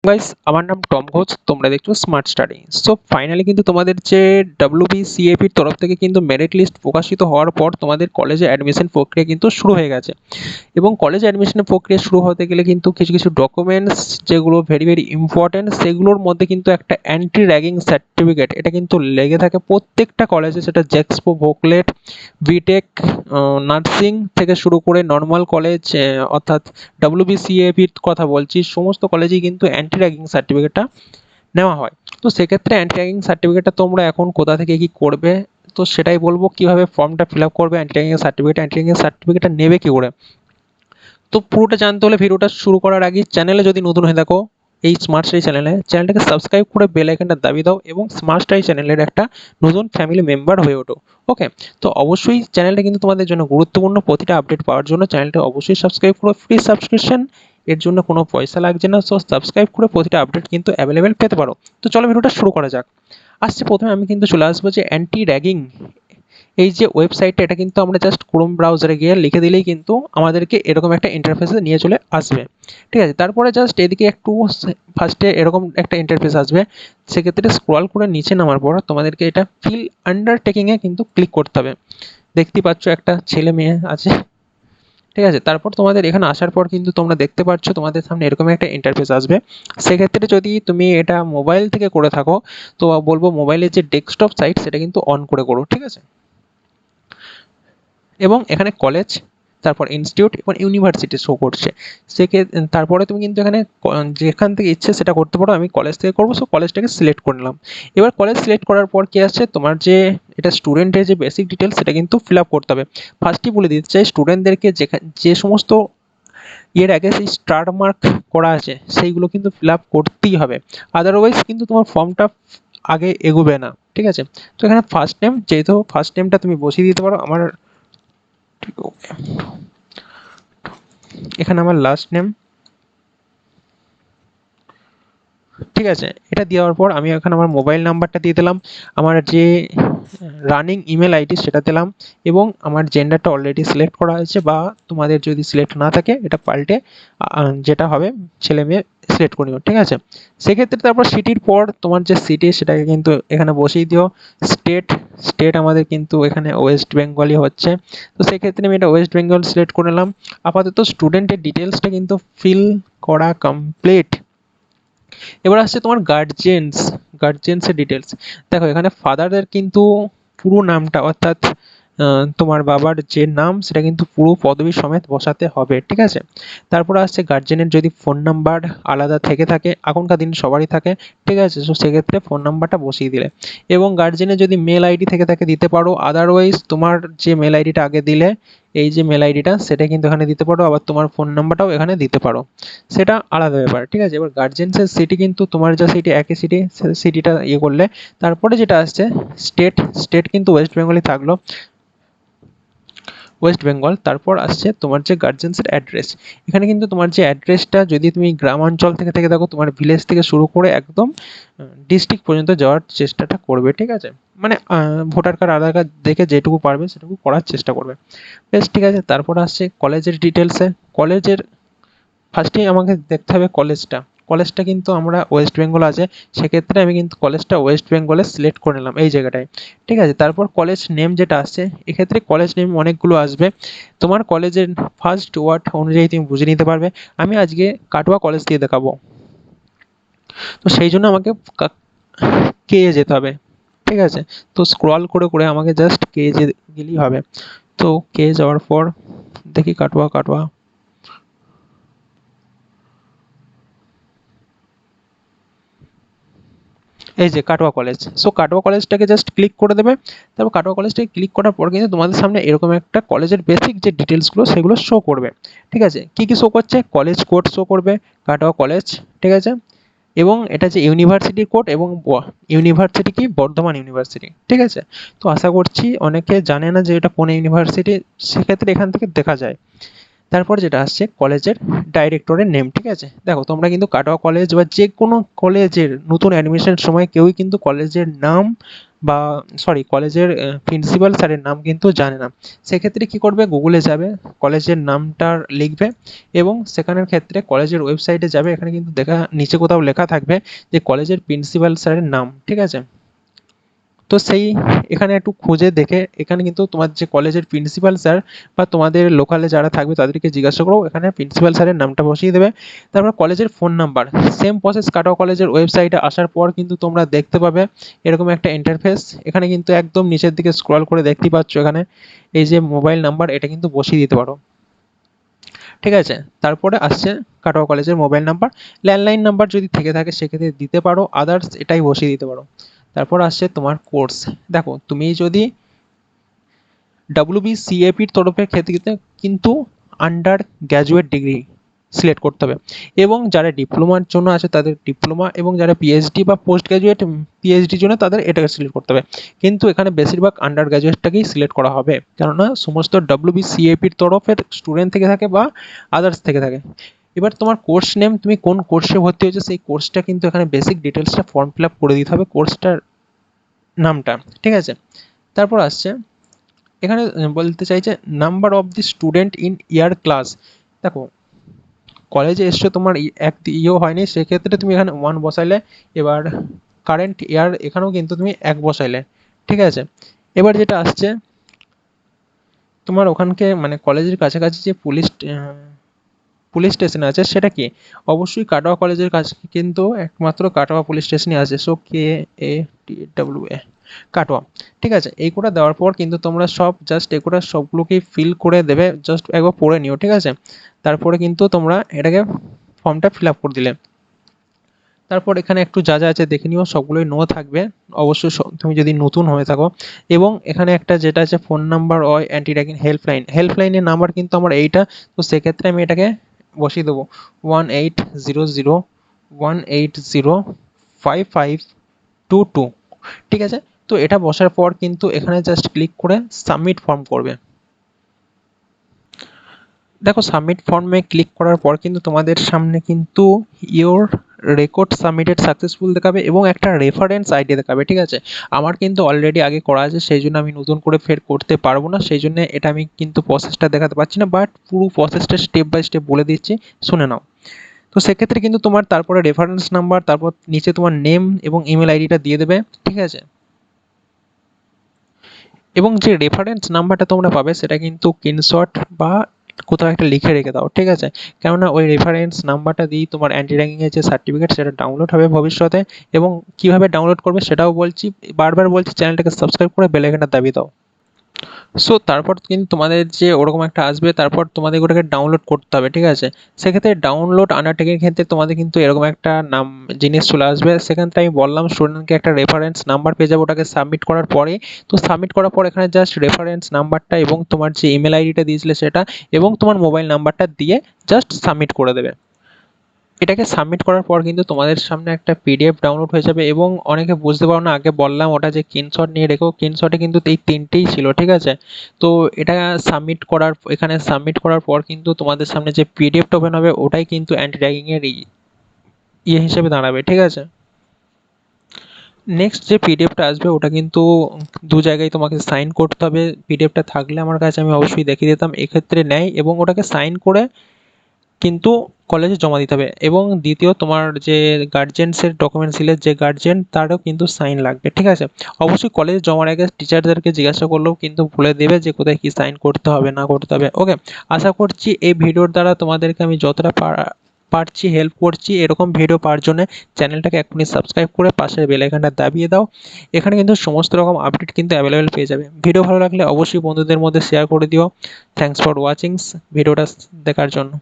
Guys, আমার নাম Tom Ghosh. তোমরা দেখছো স্মার্ট স্টাডি। সো ফাইনালি কিন্তু তোমাদের যে WBCAP তরফ থেকে কিন্তু মেরিট লিস্ট প্রকাশিত হওয়ার পর তোমাদের কলেজে অ্যাডমিশন প্রক্রিয়া কিন্তু শুরু হয়ে গেছে। এবং কলেজ অ্যাডমিশনের প্রক্রিয়া শুরু হতে গেলে কিন্তু কিছু কিছু ডকুমেন্টস যেগুলো ভেরি ভেরি ইম্পর্টেন্ট, সেগুলোর মধ্যে কিন্তু একটা অ্যান্টি র্যাগিং সার্টিফিকেট এটা কিন্তু লেগে থাকে প্রত্যেকটা কলেজে। সেটা জেক্সপো, ভোকলেট, বিটেক, নার্সিং থেকে শুরু করে নর্মাল কলেজ, অর্থাৎ WBCAPর কথা বলছি, সমস্ত কলেজেই কিন্তু অ্যান্টি র্যাগিং সার্টিফিকেটটা নেওয়া হয়। তো সেক্ষেত্রে অ্যান্টি র্যাগিং সার্টিফিকেটটা তোমরা এখন কোথা থেকে কি করবে, তো সেটাই বলবো। কিভাবে ফর্মটা ফিল আপ করবে, অ্যান্টি র্যাগিং সার্টিফিকেটটা নেবে কি করে। তো পুরোটা জানতে হলে ভিডিওটা শুরু করার আগে চ্যানেলে যদি নতুন হয়ে থাকো, এই স্মার্ট স্টাডি চ্যানেলটাকে সাবস্ক্রাইব করে বেল আইকনটা দাবিয়ে দাও এবং স্মার্ট স্টাডি চ্যানেলের একটা নতুন ফ্যামিলি মেম্বার হয়ে ওঠো। ওকে, তো অবশ্যই চ্যানেলটা কিন্তু তোমাদের জন্য গুরুত্বপূর্ণ। প্রতিটা আপডেট পাওয়ার জন্য চ্যানেলটা অবশ্যই সাবস্ক্রাইব করো, ফ্রি সাবস্ক্রিপশন, এর জন্য কোনো পয়সা লাগছে না। সো সাবস্ক্রাইব করে প্রতিটা আপডেট কিন্তু অ্যাভেলেবেল পেতে পারো। তো চলো ভিডিওটা শুরু করা যাক। প্রথমে আমি কিন্তু চলে আসবো যে অ্যান্টি র্যাগিং এই যে ওয়েবসাইটটা, এটা কিন্তু আমরা জাস্ট ক্রোম ব্রাউজারে গিয়ে লিখে দিলেই কিন্তু আমাদেরকে এরকম একটা ইন্টারফেসে নিয়ে চলে আসবে। ঠিক আছে, তারপরে জাস্ট এদিকে একটু ফার্স্টে এরকম একটা ইন্টারফেস আসবে। সেক্ষেত্রে স্ক্রল করে নিচে নামার পর তোমাদেরকে এটা ফিল আন্ডারটেকিংয়ে কিন্তু ক্লিক করতে হবে। দেখতে পাচ্ছ একটা ছেলে মেয়ে আছে। ঠিক আছে, তারপর তোমাদের এখানে আসার পর কিন্তু তোমরা দেখতে পাচ্ছ তোমাদের সামনে এরকম একটা ইন্টারফেস আসবে। সেক্ষেত্রে যদি তুমি এটা মোবাইল থেকে করে থাকো, তো বলবো মোবাইলের যে ডেস্কটপ সাইট সেটা কিন্তু অন করে করো। ঠিক আছে, এবং এখানে কলেজ, তারপর ইনস্টিটিউট এবং ইউনিভার্সিটি শো করছে। তারপরে তুমি কিন্তু এখানে যেখান থেকে ইচ্ছে সেটা করতে পারো। আমি কলেজ থেকে করবো, সো কলেজটাকে সিলেক্ট করে নিলাম। এবার কলেজ সিলেক্ট করার পর কি আসছে, তোমার যে এটা স্টুডেন্টের যে বেসিক ডিটেলস সেটা কিন্তু ফিল আপ করতে হবে। ফার্স্টই বলে দিতে চাই, স্টুডেন্টদেরকে যে সমস্ত এর আগে সেই স্টার মার্ক করা আছে সেইগুলো কিন্তু ফিল আপ করতেই হবে, আদারওয়াইজ কিন্তু তোমার ফর্মটা আগে এগোবে না। ঠিক আছে, তো এখানে ফার্স্ট নেম, যেহেতু ফার্স্ট নেমটা তুমি বসিয়ে দিতে পারো। এখানে আমার লাস্ট নেম। ঠিক আছে, এটা দেওয়ার পর আমি এখানে আমার মোবাইল নাম্বারটা দিয়ে দিলাম, আমার যে রানিং ইমেল আইডি সেটা দিলাম, এবং আমার জেন্ডারটা অলরেডি সিলেক্ট করা হয়েছে, বা তোমাদের যদি সিলেক্ট না থাকে এটা পাল্টে যেটা হবে ছেলে মেয়ে সিলেক্ট করে নিও। ঠিক আছে, সেক্ষেত্রে তারপর সিটির পর তোমার যে সিটি সেটাকে কিন্তু এখানে বসিয়ে দিও। স্টেট, আমাদের কিন্তু এখানে ওয়েস্ট বেঙ্গলই হচ্ছে। তো সেক্ষেত্রে আমি এটা ওয়েস্ট বেঙ্গল সিলেক্ট করে নিলাম। আপাতত স্টুডেন্টের ডিটেলসটা কিন্তু ফিল করা কমপ্লিট। এবার আসছে তোমার গার্জিয়ানসের ডিটেলস। দেখো এখানে ফাদারের কিন্তু পুরো নামটা, অর্থাৎ তোমার বাবার যে নাম সেটা কিন্তু পুরো পদবী সমেত বসাতে হবে। ঠিক আছে, তারপর আসছে গার্জেনের যদি ফোন নাম্বার আলাদা থেকে থাকে, এখনকার দিন সবারই থাকে। ঠিক আছে, তো সেক্ষেত্রে ফোন নাম্বারটা বসিয়ে দিলে, এবং গার্জেনের যদি মেল আইডি থেকে থাকে দিতে পারো, আদারওয়াইজ তোমার যে মেল আইডিটা আগে দিলে, এই যে মেল আইডিটা সেটা কিন্তু এখানে দিতে পারো, আবার তোমার ফোন নাম্বারটাও এখানে দিতে পারো, সেটা আলাদা ব্যাপার। ঠিক আছে, এবার গার্জেন্সের সিটি কিন্তু তোমার যা সিটি, একই সিটি, সিটিটা ইয়ে করলে তারপরে যেটা আসছে স্টেট, কিন্তু ওয়েস্ট বেঙ্গলই থাকলো, ওয়েস্ট বেঙ্গল। তারপর আসছে তোমার যে গার্জেন্সের অ্যাড্রেস। এখানে কিন্তু তোমার যে অ্যাড্রেসটা, যদি তুমি গ্রামাঞ্চল থেকে থাকো, তোমার ভিলেজ থেকে শুরু করে একদম ডিস্ট্রিক্ট পর্যন্ত যাওয়ার চেষ্টাটা করবে। ঠিক আছে, মানে ভোটার কার্ড, আধার কার্ড দেখে যেটুকু পারবে সেটুকু করার চেষ্টা করবে। বেশ, ঠিক আছে, তারপর আসছে কলেজের ডিটেলসে। কলেজের ফার্স্টেই আমাকে দেখতে হবে কলেজটা কিন্তু আমরা ওয়েস্ট বেঙ্গল আছে, সেক্ষেত্রে আমি কিন্তু কলেজটা ওয়েস্ট বেঙ্গলে সিলেক্ট করে নিলাম এই জায়গাটায়। ঠিক আছে, তারপর কলেজ নেম যেটা আসছে, এক্ষেত্রে কলেজ নেম অনেকগুলো আসবে, তোমার কলেজের ফার্স্ট ওয়ার্ড অনুযায়ী তুমি বুঝে নিতে পারবে। আমি আজকে কাটোয়া কলেজ দিয়ে দেখাবো, তো সেই জন্য আমাকে কে যেতে হবে। ঠিক আছে, তো স্ক্রল করে করে আমাকে জাস্ট কে গেলেই হবে। তো কে যাওয়ার পর দেখি কাটোয়া, এই যে কাটোয়া কলেজ। সো কাটোয়া কলেজটাকে জাস্ট ক্লিক করে দেবে। তারপর কাটোয়া কলেজটাকে ক্লিক করার পর কিন্তু তোমাদের সামনে এরকম একটা কলেজের বেসিক যে ডিটেলসগুলো সেগুলো শো করবে। ঠিক আছে, কি কি শো করছে, কলেজ কোড শো করবে, কাটোয়া কলেজ। ঠিক আছে, এবং এটা যে ইউনিভার্সিটির কোড, এবং ইউনিভার্সিটি কি, বর্ধমান ইউনিভার্সিটি। ঠিক আছে, তো আশা করছি অনেকে জানে না যে এটা কোন ইউনিভার্সিটি, সেক্ষেত্রে এখান থেকে দেখা যায়। তারপর যেটা আসছে কলেজের ডাইরেক্টরের নেম, ঠিক আছে। দেখো তোমরা কিন্তু কাটোয়া কলেজ বা যে কোনো কলেজের নতুন অ্যাডমিশনের সময় কেউই কিন্তু কলেজের নাম বা কলেজের প্রিন্সিপাল স্যারের নাম কিন্তু জানে না। সেক্ষেত্রে কি করবে, গুগলে যাবে, কলেজের নামটা লিখবে এবং সেখানের ক্ষেত্রে কলেজের ওয়েবসাইটে যাবে, এখানে কিন্তু নিচে কোথাও লেখা থাকবে যে কলেজের প্রিন্সিপাল স্যারের নাম, ঠিক আছে। তো এখানে একটু খুঁজে দেখে এখানে কিন্তু তোমার যে কলেজের প্রিন্সিপাল স্যার বা তোমাদের লোকালে যারা থাকবে তাদেরকে জিজ্ঞাসা করো, এখানে প্রিন্সিপাল স্যারের নামটা বসিয়ে দেবে। তারপর কলেজের phone number, same process Katwa কলেজের ওয়েবসাইটে আসার পর কিন্তু তোমরা দেখতে পাবে এরকম একটা ইন্টারফেস। এখানে কিন্তু একদম নিচের দিকে স্ক্রল করে দেখতে পাচ্ছ এখানে এই যে মোবাইল নাম্বার, এটা কিন্তু বসিয়ে দিতে পারো, ঠিক আছে। তারপরে আসছে কাটোয়া কলেজের মোবাইল নাম্বার, ল্যান্ডলাইন নাম্বার যদি থেকে থাকে সেক্ষেত্রে দিতে পারো, আদার্স এটাই বসিয়ে দিতে পারো। তারপর আসছে তোমার কোর্স। দেখো তুমি যদি WBCAPর তরফের ক্ষেত্রে কিন্তু আন্ডার গ্র্যাজুয়েট ডিগ্রি সিলেক্ট করতে হবে, এবং যারা ডিপ্লোমার জন্য আছে তাদের ডিপ্লোমা, এবং যারা পিএইচডি বা পোস্ট গ্র্যাজুয়েট পিএইচডির জন্য তাদের এটাকে সিলেক্ট করতে হবে। কিন্তু এখানে বেশিরভাগ আন্ডার গ্র্যাজুয়েটটাকেই সিলেক্ট করা হবে, কেননা সমস্ত WBCAPর তরফের স্টুডেন্ট থেকে থাকে বা আদার্স থেকে থাকে। এবার তোমার কোর্স নেম, তুমি কোন কোর্সে ভর্তি হয়েছো সেই কোর্সটা কিন্তু এখানে বেসিক ডিটেলসটা ফর্ম ফিল আপ করে দিতে হবে, কোর্সটার নামটা, ঠিক আছে। তারপর আসছে এখানে বলতে চাইছে number of the student in year class. দেখো কলেজে এসছো, তোমার এক হয়নি, সেক্ষেত্রে তুমি এখানে 1 বসাইলে, এবার কারেন্ট ইয়ার এখানেও কিন্তু তুমি 1 বসাইলে, ঠিক আছে। এবার যেটা আসছে তোমার ওখানকে কলেজের কাছাকাছি যে পুলিশ স্টেশন আছে সেটা কি, অবশ্যই কাটোয়া কলেজের কাছে কিন্তু একমাত্র কাটোয়া পুলিশ স্টেশনই আছে, সো KATWA কাটোয়া, ঠিক আছে। এই কোটা দেওয়ার পর কিন্তু তোমরা জাস্ট এই কোটা সবগুলোকেই ফিল করে দেবে, জাস্ট একবার পড়ে নিও, ঠিক আছে। তারপরে কিন্তু তোমরা এটাকে ফর্মটা ফিল আপ করে দিলে। তারপর এখানে একটু যা যা আছে দেখে নিও, সবগুলোই নো থাকবে অবশ্যই তুমি যদি নতুন হয়ে থাকো। এবং এখানে একটা যেটা আছে ফোন নাম্বার ও অ্যান্টি র্যাগিং হেল্পলাইনের নাম্বার কিন্তু আমার এইটা, তো সেক্ষেত্রে আমি এটাকে বসিয়ে দেবো 1800 180 5522, ঠিক আছে। তো এটা বসার পর কিন্তু এখানে জাস্ট ক্লিক করে সাবমিট ফর্ম করবে। দেখো সাবমিট ফর্মে ক্লিক করার পর কিন্তু তোমাদের সামনে কিন্তু ইওর রেকর্ড সাবমিটেড সাকসেসফুল দেখাবে এবং একটা রেফারেন্স আইডি দেখাবে, ঠিক আছে। আমার কিন্তু অলরেডি আগে করা আছে, সেই জন্য আমি নতুন করে ফের করতে পারবো না, সেই জন্য এটা আমি কিন্তু প্রসেসটা দেখাতে পারছি না, বাট পুরো প্রসেসটা স্টেপ বাই স্টেপ বলে দিচ্ছি, শুনে নাও। তো সেক্ষেত্রে কিন্তু তোমার তারপরে রেফারেন্স নাম্বার, তারপর নিচে তোমার নেম এবং ইমেল আইডিটা দিয়ে দেবে, ঠিক আছে। এবং যে রেফারেন্স নাম্বারটা তোমরা পাবে সেটা কিন্তু স্ক্রিনশট বা কোথাও একটা লিখে রেখে দাও, ঠিক আছে। কেননা ওই রেফারেন্স নাম্বারটা দিয়েই তোমার অ্যান্টি র্যাগিংয়ের যে সার্টিফিকেট সেটা ডাউনলোড হবে ভবিষ্যতে। এবং কিভাবে ডাউনলোড করবে সেটাও বলছি, বারবার বলছি, চ্যানেলটাকে সাবস্ক্রাইব করে বেল আইকনটা দাবিয়ে দাও। সো তারপর কিন্তু তোমাদের যে ওরকম একটা আসবে, তারপর তোমাদের ওটাকে ডাউনলোড করতে হবে, ঠিক আছে। সেক্ষেত্রে ডাউনলোড আন্ডারটেকিং ক্ষেত্রে তোমাদের কিন্তু এরকম একটা জিনিস চলে আসবে, সেখান থেকে আমি বললাম স্টুডেন্টকে একটা রেফারেন্স নাম্বার পেয়ে যাবে ওটাকে সাবমিট করার পরে। তো সাবমিট করার পর এখানে জাস্ট রেফারেন্স নাম্বারটা এবং তোমার যে ইমেল আইডিটা দিয়েছিলে সেটা এবং তোমার মোবাইল নাম্বারটা দিয়ে জাস্ট সাবমিট করে দেবে। এটাকে সাবমিট করার পর কিন্তু তোমাদের সামনে একটা পিডিএফ ডাউনলোড হয়ে যাবে। এবং অনেকে বুঝতে পারো না, আগে বললাম ওটা যে স্ক্রিনশট নিয়ে রেখো, স্ক্রিনশটে কিন্তু এই তিনটেই ছিল, ঠিক আছে। তো এটা এখানে সাবমিট করার পর কিন্তু তোমাদের সামনে যে পিডিএফটা ওপেন হবে ওটাই কিন্তু অ্যান্টি র্যাগিংয়ের হিসেবে দাঁড়াবে, ঠিক আছে। নেক্সট যে পিডিএফটা আসবে ওটা কিন্তু দু জায়গায় তোমাকে সাইন করতে হবে, পিডিএফটা থাকলে আমার কাছে আমি অবশ্যই দেখিয়ে দিতাম, এক্ষেত্রে নেয় এবং ওটাকে সাইন করে কিন্তু কলেজে জমা দিতে হবে। এবং দ্বিতীয় তোমার যে গার্জেন্সের ডকুমেন্টস দিলে যে গার্জেন তারও কিন্তু সাইন লাগবে, ঠিক আছে। অবশ্যই কলেজে জমার আগে টিচারদেরকে জিজ্ঞাসা করলেও কিন্তু বলে দেবে যে কোথায় কি সাইন করতে হবে না করতে হবে, ওকে। আশা করছি এই ভিডিওর দ্বারা তোমাদেরকে আমি যতটা পারছি হেল্প করছি। এরকম ভিডিও পাওয়ার জন্য চ্যানেলটাকে এখনই সাবস্ক্রাইব করে পাশের বেল আইকনটা দাবিয়ে দাও। এখানে কিন্তু সমস্ত রকম আপডেট কিন্তু অ্যাভেলেবেল পেয়ে যাবে। ভিডিও ভালো লাগলে অবশ্যই বন্ধুদের মধ্যে শেয়ার করে দিও। থ্যাঙ্কস ফর ওয়াচিং ভিডিওটা দেখার জন্য।